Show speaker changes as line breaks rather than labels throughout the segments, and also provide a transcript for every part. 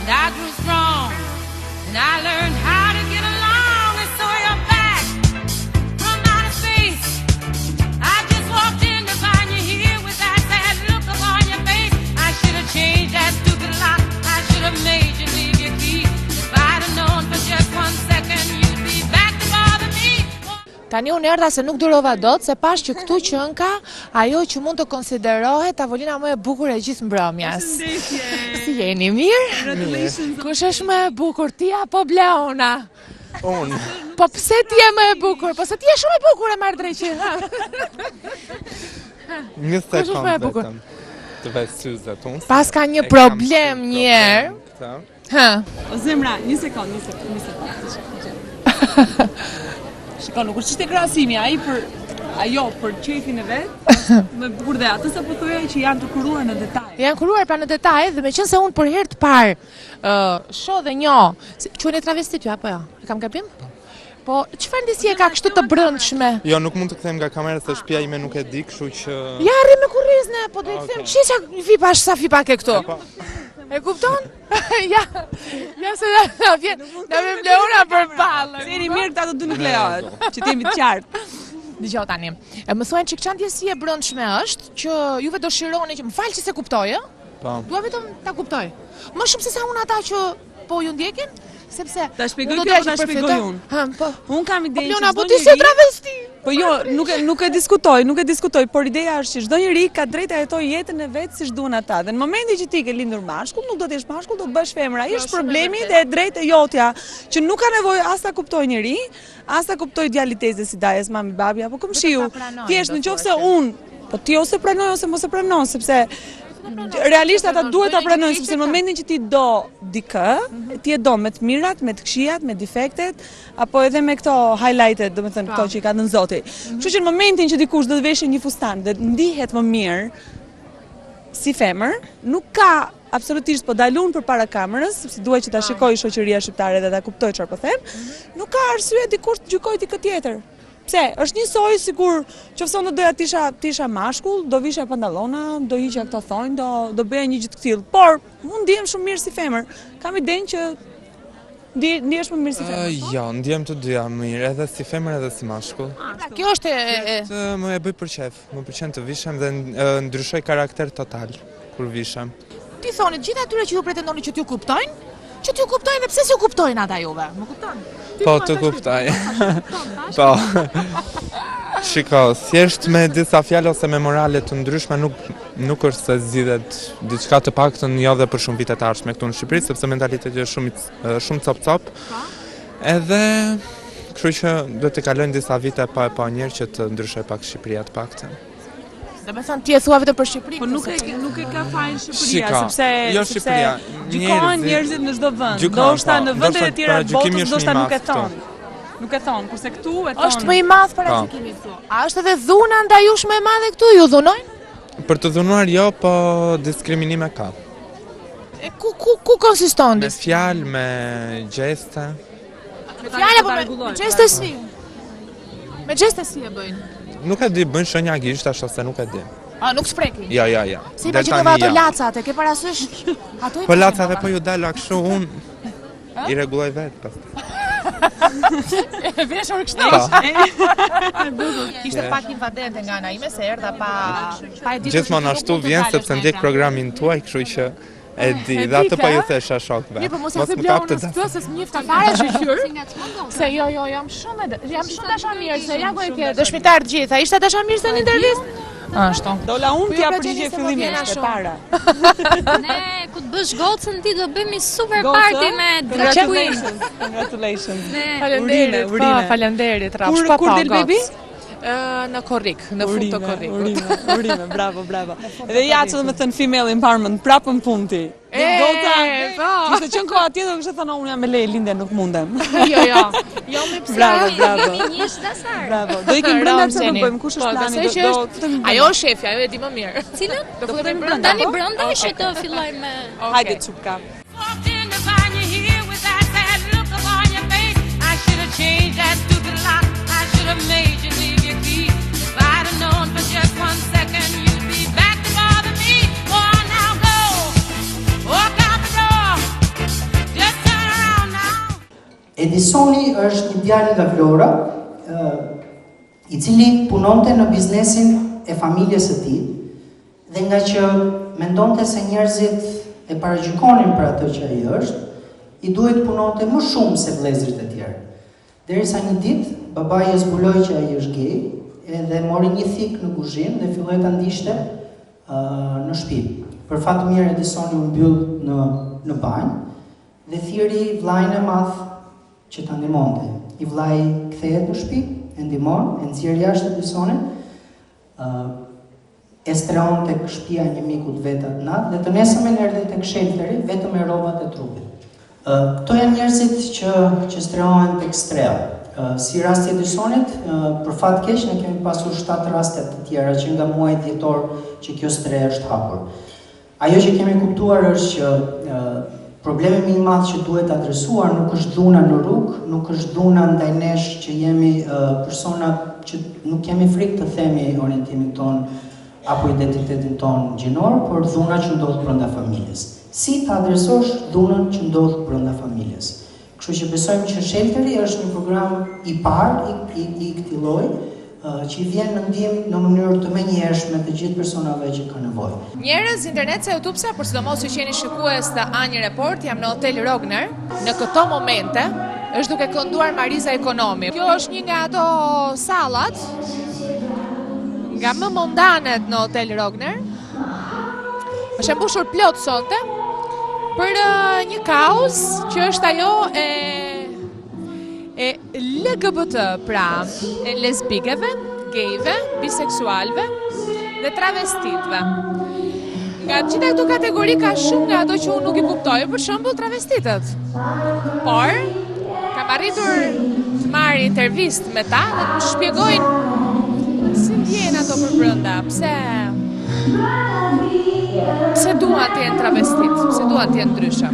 and I grew strong, and I learned how to get along, and so you're back from outer space. I just walked in to find you here with that sad look upon your face. I should have changed that stupid lock. I should have made you leave your key. If I'd have known for just 1 second you'd be back to bother me.
Tani unë erdha se nuk durova dot, se pash që këtu qënka ajo që mund të konsiderohet tavolina më e bukur e gjithë mbrëmjes. Si jeni, mirë? Kush është më e bukur, ti apo Bleona?
Unë.
Po pse ti je më e bukur? Po se ti je shumë e bukur, e marrë drejtë.
Një
Kush është më e bukur?
vetëm të vetë syzet unë.
Pas ka një problem njerë.
O zemra, një sekond. Shiko, nuk është çështje krahasimi, ajo për qefin e vet, më bukur dhe atë sa po thoya që janë të kuruar në detaj.
Janë kuruar pra në detaj, dhe meqense unë për herë të parë shoh dhe njoh, quhen travesti ty apo jo? E kam gabim? Po çfarë ndjesie ka kështu të brëndshme?
Jo, nuk mund të kthehem nga kamera se shtëpia ime nuk e di, kështu që
Ja rri me kurrizne, po do të them çiça vipash sa fipa ke këtu. E kupton? ja se na vjen, na vjen Bleona përballë.
Seri mirë këta të dy nuk lejohet, që t'jemi të qartë.
Dgjoj tani. Më thuan që çan ndjesie e brëndshme është që juve dëshironi që më fal që se kuptoj, ë?
po.
Dua vetëm ta kuptoj. Më shumë se sa unë ata që po ju ndjekin, sepse
Ta shpjegoj ti apo ta shpjegoj unë?
Po.
Unë kam idenë
Bleona,
që
po
çdo
ti si
njeri-
travesti.
Po jo, nuk e diskutoj, por ideja është që çdo njeri ka drejtë të jetojë jetën e vet siç duan ata. Dhe në momentin që ti ke lindur mashkull, nuk do të jesh mashkull, do të bësh femër. Ai është problemi dhe e drejtë e jotja, që nuk ka nevojë as ta kuptoj njeri, as ta kuptoj djali tezë si dajes, mami, babi apo komshiu. Thjesht nëse unë, po ti ose pranoj ose mos e pranon, sepse realisht ata duhet ta pranojnë, sepse në momentin që ti do dikë, ti e do me të mirat, me të këqijat, me defektet, apo edhe me këto highlighted, domethënë këto që i ka dhënë Zoti. Kështu që në momentin që dikush do të veshë një fustan dhe ndihet më mirë si femër, nuk ka absolutisht, po dalun përpara kamerës, sepse duhet që ta shikoj shoqëria shqiptare dhe ta kuptoj çfarë po them, nuk ka arsye dikush të gjykojë dikë tjetër. Pse? Është njësoj sikur qofse unë doja tisha mashkull, do visha pantallona, do hiqja këto thonjë, do bëja një gjë të tillë. Por unë ndihem shumë mirë si femër. Kam idenë që ndihesh më mirë si femër.
Jo, ndjem të dyja mirë, edhe si femër edhe si mashkull.
Kjo është
Më e bëj për qef, më pëlqen të vishem dhe ndryshoj karakter total kur vishem.
Ti thoni gjithë atyre që ju pretendoni që t'ju kuptojnë, dhe pse s'ju kuptojnë ata juve? Më kupton?
Po, të kuptoj. Po. Shiko, thjesht me disa fjalë ose me morale të ndryshme nuk është se zgjidhet diçka të paktën jo dhe për shumë vite të ardhshme këtu në Shqipëri, sepse mentaliteti është shumë cop-cop. Edhe kështu që duhet të kalojnë disa vite pa njerë që të ndryshoj pak Shqipëria të paktën.
Do me thënë ti e thua vetëm për Shqipërinë.
Po nuk e ka fajin Shqipëria,
Shiko, jo Shqipëria,
gjykohen njerëzit në çdo vend. Ndoshta në vendet e tjera të botës ndoshta nuk e thon. Nuk e thon, kurse këtu e thon.
Është më i madh para gjykimit këtu. A është edhe dhuna ndaj jush më e madhe këtu? Ju dhunojnë?
Për të dhunuar jo, po diskriminime ka.
Ku konsiston?
Me fjalë, me gjeste.
Me fjalë apo me gjeste si? Me gjeste si e bëjnë?
Nuk e di, bëjnë shënjagisht ashtu se nuk e di.
A, nuk sprekin?
Jo.
Si imagjinova ato lacat, e ke parasysh?
Po lacat po ju dala kështu unë i rregulloj vetë pastaj.
E veshur kështu. Ishte pak invadente nga ana ime se erdha pa e ditur.
Gjithmonë ashtu vjen sepse ndjek programin tuaj, kështu që e di, dhe atë po ju thesha shokëve.
Po mos ja the Bleonës këtu se s'mjeft fare shqyr. Se jo, jam shumë dashamirë, se ja ku e ke dëshmitar të gjitha. Ishte dashamirë se në intervistë? Ashtu.
Dola unë t'ja përgjigje fillimisht e para.
Ne ku të bësh gocën ti do bëjmë super party me drag queen.
Congratulations.
Faleminderit. Faleminderit rrafsh pa.
Kur del bebi?
Në Korrik, në fund të Korrikut.
Urime, bravo. Edhe ja që do me thënë female empowerment, prapë në punë ti. Gota, kishte qenë koha tjetër, kishte thënë unë jam me leje lindje, nuk mundem.
Jo me pse.
Bravo.
Njësh dasar.
Bravo. Do ikim brenda se do bëjmë, kush është plani?
Ajo është shefja, ajo e di më mirë.
Cilën?
Do futemi brenda.
Tani brenda që të fillojmë.
Hajde çupka.
Edisoni është një djalë nga Vlora, i cili punonte në biznesin e familjes së tij, dhe nga që mendonte se njerëzit e paragjykonin për atë që ai është, i duhet punonte më shumë se vëllezërit e tjerë. Derisa një ditë, babai e zbuloi që ai është gay, edhe mori një thik në kuzhinë dhe filloi ta ndiqte në shtëpi. Për fat të mirë Edisoni u mbyll në banjë dhe thiri vllajën e madh që ta ndihmonte. I vllai kthehet në shtëpi, e ndihmon, e nxjerr jashtë Edisonin, e streon tek shtëpia një miku të vet atë natë dhe të nesërmen erdhi tek shelteri vetëm me rrobat e trupit. Këto janë njerëzit që strehohen tek strea. Si rasti i Edisonit, për fat keq ne kemi pasur 7 raste të tjera që nga muaji dhjetor që kjo stre është hapur. Ajo që kemi kuptuar është që problemi më i madh që duhet adresuar nuk është dhuna në rrugë, nuk është dhuna ndaj nesh që jemi persona që nuk kemi frikë të themi orientimin ton apo identitetin ton gjinor, por dhuna që ndodh brenda familjes. Si të adresosh dhunën që ndodh brenda familjes? Kështu që besojmë që Shelteri është një program i parë i këtij lloji që i vjen në ndihmë në mënyrë të menjëhershme të gjithë personave që kanë nevojë.
Njerëz internet se YouTube-sa, por sidomos që jeni shikues të Ani Report, jam në Hotel Rogner. Në këto momente është duke kënduar Mariza Ekonomi. Kjo është një nga ato sallat nga më mondanet në Hotel Rogner. Është mbushur plot sonte për një kauzë që është ajo e LGBT, pra e lesbikeve, gejve, biseksualve dhe travestitve. Nga gjitha këto kategori ka shumë nga ato që unë nuk i kuptoj, për shembull travestitët. Por kam arritur të marr intervistë me ta dhe më shpjegojnë si ndjen ato për brenda, pse duan të jenë travestit, pse duan të jenë ndryshe.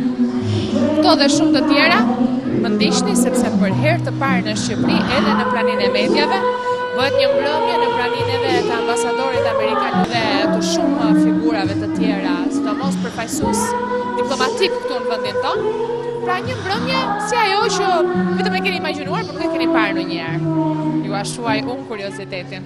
Këto dhe shumë të tjera më ndiqni sepse për herë të parë në Shqipëri edhe në pranin e medjave bëhet një mbrëmje në pranin edhe të ambasadorit amerikan dhe të shumë figurave të tjera, sidomos përfaqësues diplomatik këtu në vendin tonë. Pra një mbrëmje si ajo që vetëm e keni imagjinuar, por nuk e keni parë ndonjëherë. Ju ashuaj unë kuriozitetin.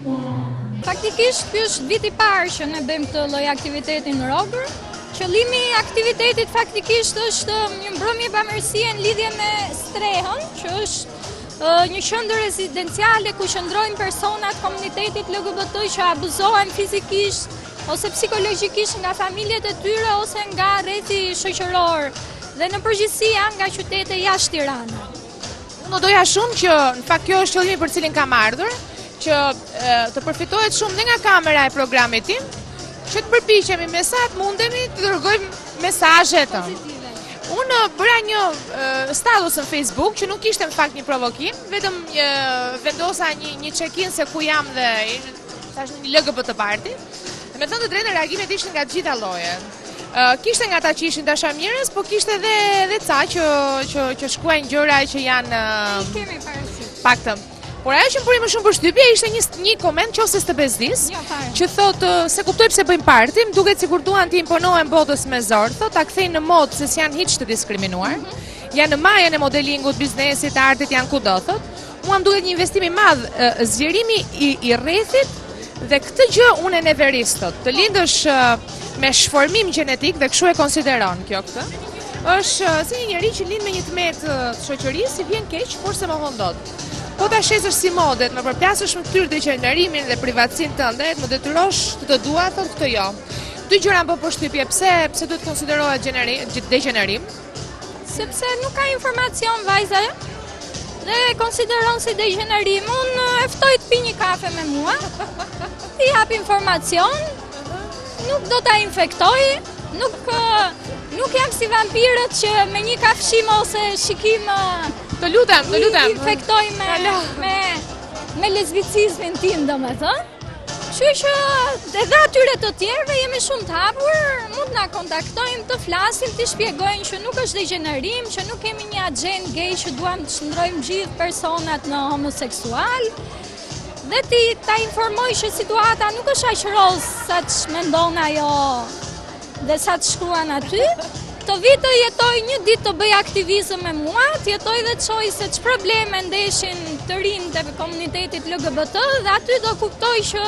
Faktikisht, ky është viti i parë që ne bëjmë këtë lloj aktiviteti në Rogër. Qëllimi i aktivitetit faktikisht është një mbrëmje bamirësie në lidhje me strehën, që është një qendër rezidenciale ku qëndrojnë personat komunitetit LGBT që abuzohen fizikisht ose psikologjikisht nga familjet e tyre ose nga rreti shoqëror dhe në përgjithësi janë nga qytete jashtë Tiranës.
Unë doja shumë që në fakt kjo është qëllimi për cilin kam ardhur, që të përfitohet shumë dhe nga kamera e programit tim, që të përpiqemi me sa të mundemi të dërgojmë mesazhet. Unë bëra një status në Facebook që nuk ishte në fakt një provokim, vetëm vendosa një check-in se ku jam dhe tash një LGBT party. Dhe me thënë të drejtën reagimet ishin nga të gjitha llojet. Kishte nga ata që ishin dashamirës, po kishte edhe ca që shkruajnë gjëra që janë paktën. Por ajo që më bëri më shumë përshtypje ishte një koment qose të bezdis, që thotë se kuptoj pse bëjmë party, më duket sikur duan të imponohen botës me zor, thotë ta kthejnë në modë se s'janë hiç të diskriminuar. Janë në majën e modelingut, biznesit, artit, janë kudo, thotë. Mua më duket një investim i madh, zgjerimi i rrethit dhe këtë gjë unë e neveris, thotë. Të lindësh me shformim gjenetik dhe kështu e konsideron kjo këtë. Është si një njerëz që lind me një tmet të shoqërisë, i vjen keq, por se mohon dot. Po ta shesësh si modet, më përplasësh më këtyr degenerimin dhe privatësinë tënde, më detyrosh të dua, thotë këtë jo. Dy gjëra më përshtypje, pse duhet konsiderohet degenerim?
Sepse nuk ka informacion vajza dhe konsideron si degenerim. Unë e ftoj të pi një kafe me mua, ti jap informacion, nuk do ta infektoj, nuk jam si vampirët që me një kafshim ose shikim
Të lutem.
Infektoj me lesbicizmin tim, domethënë. Kështu që edhe atyre të tjerëve jemi shumë të hapur, mund na kontaktojnë, të flasim, të shpjegojnë që nuk është degenerim, që nuk kemi një agent gay që duam të shndrojmë gjithë personat në homoseksual. Dhe ta informoj që situata nuk është aq roz sa që mendon ajo dhe sa të shkruan aty. Të vit të jetoj një ditë të bëj aktivizëm me mua, të jetoj dhe të shoj se që probleme ndeshin të rinë të komunitetit LGBT dhe aty do kuptoj që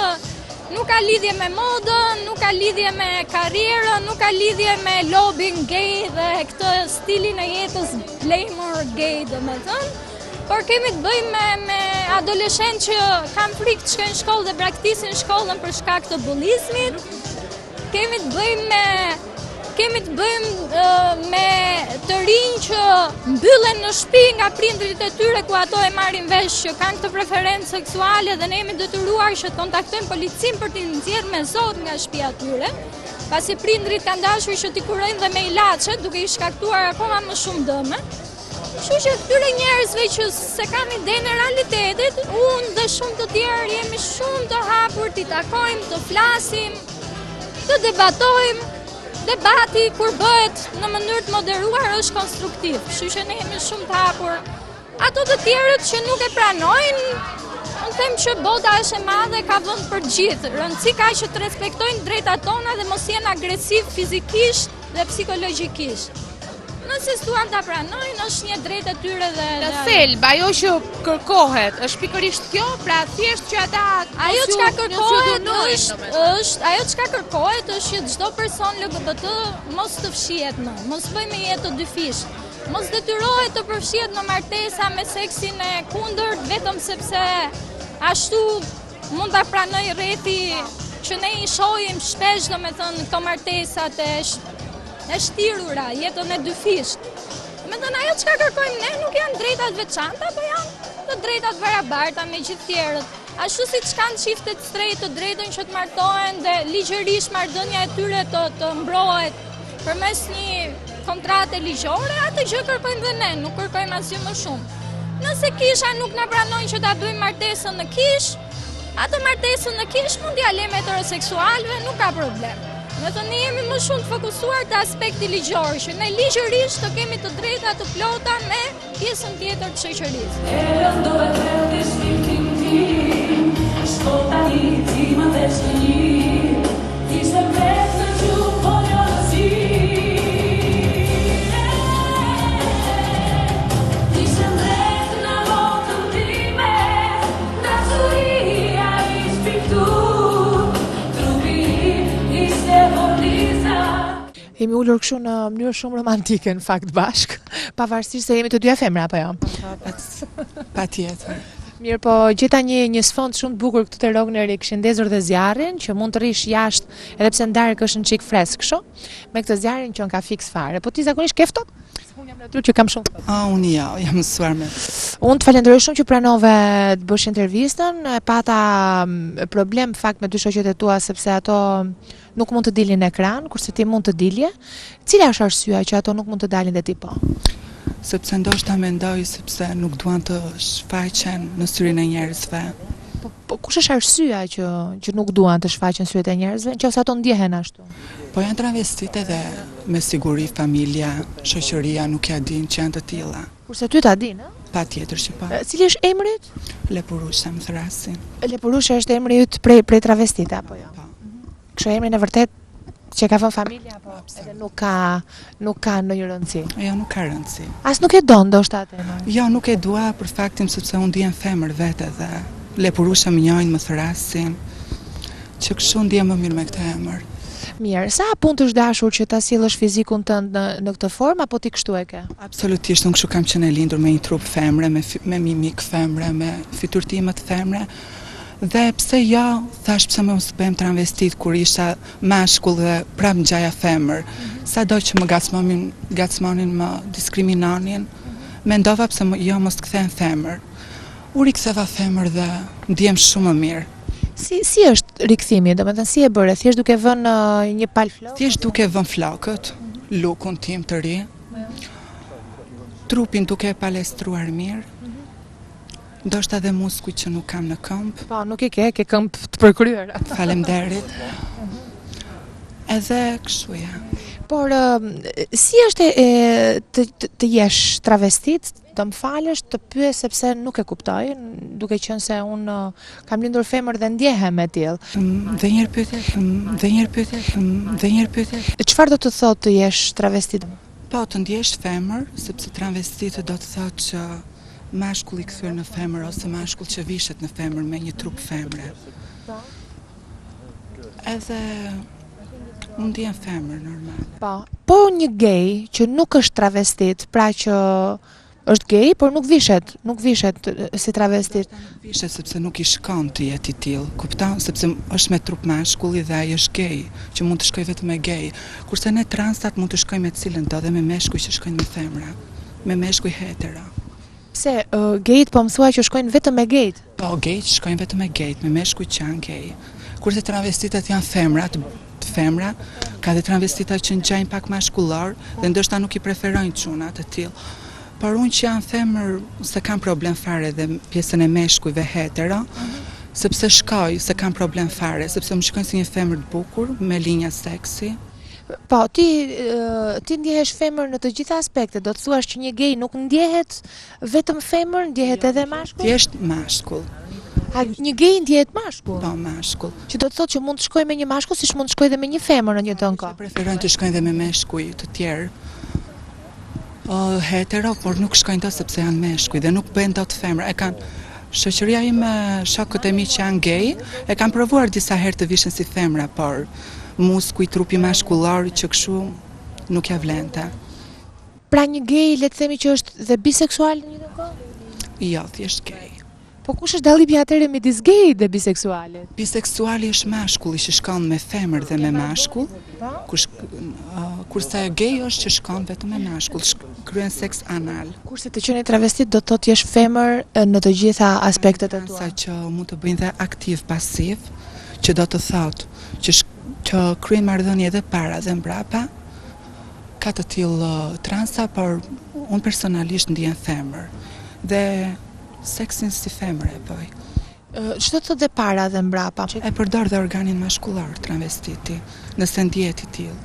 nuk ka lidhje me modën, nuk ka lidhje me karrierën, nuk ka lidhje me lobbying gay dhe këtë stilin e jetës glamour gay domethënë, por kemi të bëjmë me adoleshentë që kanë frikë të shkojnë në shkollë dhe braktisin shkollën për shkak të bullizmit. Kemi të bëjmë me të rinj që mbyllen në shtëpi nga prindrit e tyre ku ato e marrin vesh që kanë këtë preferencë seksuale dhe ne jemi detyruar që të kontaktojmë policin për t'i nxjerrë me zot nga shtëpia e tyre, pasi prindrit kanë dashur që t'i kurojnë dhe me ilaçe duke i shkaktuar akoma më shumë dëme. Kështu që këtyre njerëzve që se kanë idenë e realitetit, unë dhe shumë të tjerë jemi shumë të hapur t'i takojmë, të flasim, të debatojmë. Debati kur bëhet në mënyrë të moderuar është konstruktiv, kështu që ne jemi shumë të hapur. Ato të tjerët që nuk e pranojnë, unë them që bota është e madhe, ka vend për gjithë. Rëndësi ka që të respektojnë drejtat tona dhe mos jenë agresiv fizikisht dhe psikologjikisht. Nëse s'duan ta pranojnë, është një drejtë e tyre dhe
Në thelb, ajo që kërkohet është pikërisht kjo, pra thjesht që ata
ajo çka kërkohet është që çdo person LGBT mos të fshihet më, mos bëjmë jetë të dyfish. Mos detyrohet të përfshihet në martesa me seksin e kundërt vetëm sepse ashtu mund ta pranoj rreti që ne i shohim shpesh domethënë këto martesat e shtirura, jetën e dyfish. Domethënë ajo çka kërkojmë ne nuk janë drejtat veçanta, po janë të drejtat barabarta me gjithë tjerët. Ashtu siç kanë çiftet straight të drejtën që të martohen dhe ligjërisht marrëdhënia e tyre të mbrohet përmes një kontrate ligjore, atë gjë kërkojmë dhe ne, nuk kërkojmë asgjë më shumë. Nëse kisha nuk na pranojnë që ta bëjmë martesën në kish, atë martesën në kish mund t'i lëmë heteroseksualëve, nuk ka problem. Vetëm ne jemi më shumë të fokusuar te aspekti ligjor, që ne ligjërisht të kemi të drejta të plota me pjesën tjetër të shoqërisë.
Jemi ullur kështu në mënyrë shumë romantike në fakt bashk, pavarësisht se jemi të dyja femra apo jo?
Patjetër.
Mirë, po gjeta një sfond shumë të bukur këtu te Rogneri, kishin ndezur dhe zjarrin që mund të rish jashtë edhe pse ndarë është në çik fresk kështu, me këtë zjarrin që ka fiks fare. Po ti zakonisht ke ftohtë? Unë jam natyrë që kam shumë.
Unë jam mësuar me.
Unë të falenderoj shumë që pranove të bësh intervistën, pata problem fakt me dy shoqet e tua sepse ato nuk mund të dilin në ekran, kurse ti mund të dilje. Cila është arsyeja që ato nuk mund të dalin dhe ti po?
Sepse ndoshta mendoj sepse nuk duan të shfaqen në syrin e njerëzve.
Po kush është arsyeja që nuk duan të shfaqen syret e njerëzve, nëse ato ndjehen ashtu?
Po janë travestit edhe me siguri familja, shoqëria nuk ja din që janë të tilla.
Kurse ty ta din, ë?
Patjetër që po.
Cili është emri yt?
Lepurusha më thrasin.
Lepurusha është emri yt prej travestite apo jo?
Po.
Kështu emrin e vërtet që ka vënë familja apo edhe nuk ka ndonjë rëndësi.
Jo, nuk ka rëndësi.
As nuk e don ndoshta atë.
Jo, nuk e dua për faktin sepse unë ndihem femër vetë dhe Lepurusha më njohin, më thrasin, që kështu ndihem më mirë me këtë emër.
Mirë, sa punë të dashur që ta sjellësh fizikun tënd në këtë formë apo ti kështu e ke?
Absolutisht, unë kështu kam qenë e lindur me një trup femre, me mimik femre, me fytyrtimet femre. Dhe pse jo, thash pse mos bëjmë transvestit kur isha mashkull dhe prap ngjaja femër. Sado që më gacmonin, më diskriminanin, mendova pse jo mos të kthehen femër. U riktheva femër dhe ndihem shumë më mirë.
Si është rikthimi, domethënë si e bëre? Thjesht duke vënë një palë flokë?
Thjesht duke vënë flokët, lukun tim të ri, trupin duke e palestruar mirë, ndoshta dhe muskuj që nuk kam në këmbë.
Po, nuk ke këmbë të përkryer.
Faleminderit. Edhe kështu ja.
Por si është të jesh travestit të më falësh të pyes sepse nuk e kuptoj, duke qenë se unë kam lindur femër dhe ndjehem me tillë.
Dhe njëherë pyetje.
Çfarë do të thotë të jesh travestit?
Po, të ndjesh femër, sepse travestit do të thotë që mashkull i kthyer në femër ose mashkull që vishet në femër me një trup femre. Edhe unë ndjem femër normal.
Po një gay që nuk është travestit, pra që është gay, por nuk vishet si travestit.
Nuk vishet sepse nuk i shkon të jetë i tillë, kupton? Sepse është me trup mashkulli dhe ai është gay, që mund të shkojë vetëm me gay. Kurse ne transat mund të shkojmë me cilën do dhe me meshkuj që shkojnë me femra, me meshkuj hetero.
Pse gayt po më thua që shkojnë vetëm me gayt?
Po, gayt shkojnë vetëm me gayt, me meshkuj që janë gay. Kurse travestitat janë femra, ka dhe travestitat që ngjajnë pak mashkullor dhe ndoshta nuk i preferojnë çuna të tillë. Por unë që janë femër se kam problem fare dhe pjesën e meshkujve hetero, sepse shkoj se kam problem fare, sepse më shkojnë si një femër të bukur, me linja seksi.
Po, ti ndjehesh femër në të gjitha aspektet, do të thuash që një gay nuk ndjehet vetëm femër, ndjehet edhe mashkull?
Thjesht mashkull.
A një gay ndjehet mashkull?
Po, mashkull.
Që do të thotë që mund të shkojë me një mashkull, siç mund të shkojë edhe me një femër në një të kohë.
Preferojnë të shkojnë dhe me meshkuj të tjerë. Hetero, por nuk shkojnë do sepse janë meshkuj dhe nuk bëjnë dot femra. E kanë shoqëria ime, shokët e mi që janë gay, e kanë provuar disa herë të vishen si femra, por muskuj, trupi mashkullor që kështu nuk ja vlente.
Pra një gay, le të themi që është dhe biseksual në një të kohë?
Jo, thjesht gay.
Po kush është dallimi atëherë midis gay dhe biseksualit?
Biseksuali është mashkulli që shkon me femër dhe me mashkull, kurse gay është që shkon vetëm me mashkull, kryen seks anal.
Kurse të qenë travestit do të thotë jesh femër në të gjitha aspektet e tua.
Sa që mund të bëjnë dhe aktiv pasiv, që do të thotë që kryen marrëdhënie edhe para dhe mbrapa, ka të tillë transa, por unë personalisht ndjen femër. Dhe seksin si femër e bëj.
Ç'do të thotë dhe para dhe mbrapa?
E përdor dhe organin mashkullor travestiti, nëse ndjehet i tillë.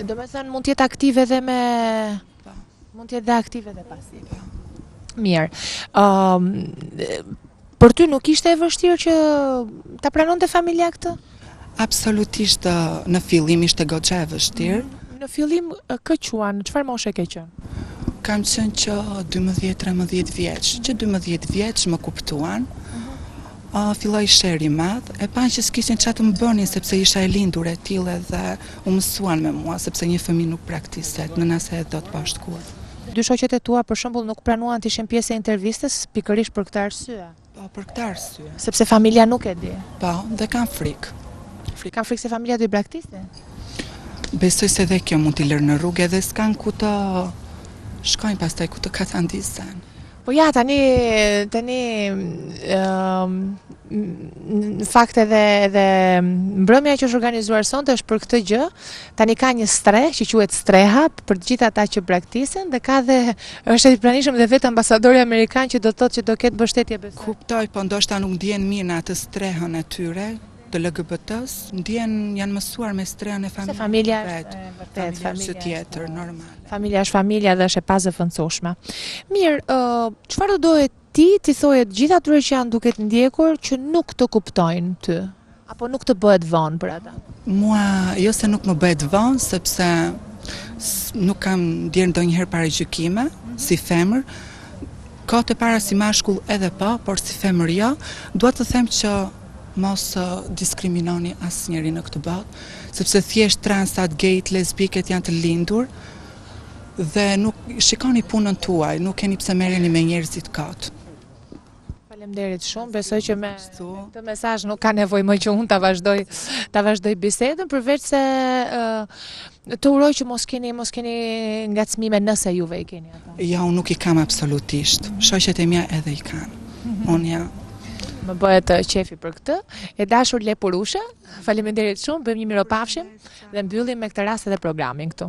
Do me thënë mund të jetë aktive dhe me... Mund të jetë dhe aktive dhe pasive. Mirë. Për ty nuk ishte e vështirë që ta pranonte familja këtë?
Absolutisht, në fillim ishte goxha e vështirë.
Në fillim kë quan, çfarë moshe ke qenë?
Kam qenë që 12-13 vjeç, që 12 vjeç më kuptuan, filloi sheri madh, e pa që s'kishin çfarë të më bënin sepse isha e lindur e tillë dhe u mësuan me mua sepse një fëmijë nuk praktiset, nëna se e do të poshtë kur.
Dy shoqet e tua për shembull nuk pranuan të ishin pjesë e intervistës pikërisht për këtë arsye.
Po, për këtë arsye.
Sepse familja nuk e di.
Po, dhe kanë frikë.
Kanë frikë se familja do i braktiste?
Besoj se dhe kjo mund t'i lërë në rrugë edhe s'kan ku të shkojnë pastaj ku të katandisen.
Po ja, tani në fakt edhe mbrëmja që është organizuar sonte është për këtë gjë. Tani ka një streh që quhet streha për të gjithë ata që braktisen dhe ka dhe është i pranishëm dhe vetë ambasadori amerikan që do të thotë që do ketë mbështetje besoj.
Kuptoj, po ndoshta nuk ndjen mirë në atë strehën e tyre të LGBT-s, janë mësuar me strehën e familjës.
Se familja është vërtet
familja tjetër normal.
Familja është familja dhe është e pazëvendësueshme. Mirë, çfarë do dohet ti thoje të gjithë atyre që janë duke të ndjekur që nuk të kuptojnë ty, apo nuk të bëhet vonë për ata?
Mua jo se nuk më bëhet vonë, sepse nuk kam ndjerë ndonjëherë paragjykime si femër. Kohët e para si mashkull edhe po, por si femër jo. Dua të them që mos diskriminoni asnjëri në këtë botë, sepse thjesht transat, gayt, lesbiket janë të lindur dhe nuk shikoni punën tuaj, nuk keni pse merreni me njerëzit kot.
Faleminderit shumë, besoj që me këtë mesazh nuk ka nevojë më që unë ta vazhdoj bisedën, përveç se të uroj që mos keni ngacmime nëse juve i keni ata.
Ja, unë nuk i kam absolutisht. Shoqet e mia edhe i kanë. Unë ja.
Më bëhet qefi për këtë. E dashur Lepurusha, faleminderit shumë, bëjmë një miropafshim dhe mbyllim me këtë rast edhe programin këtu.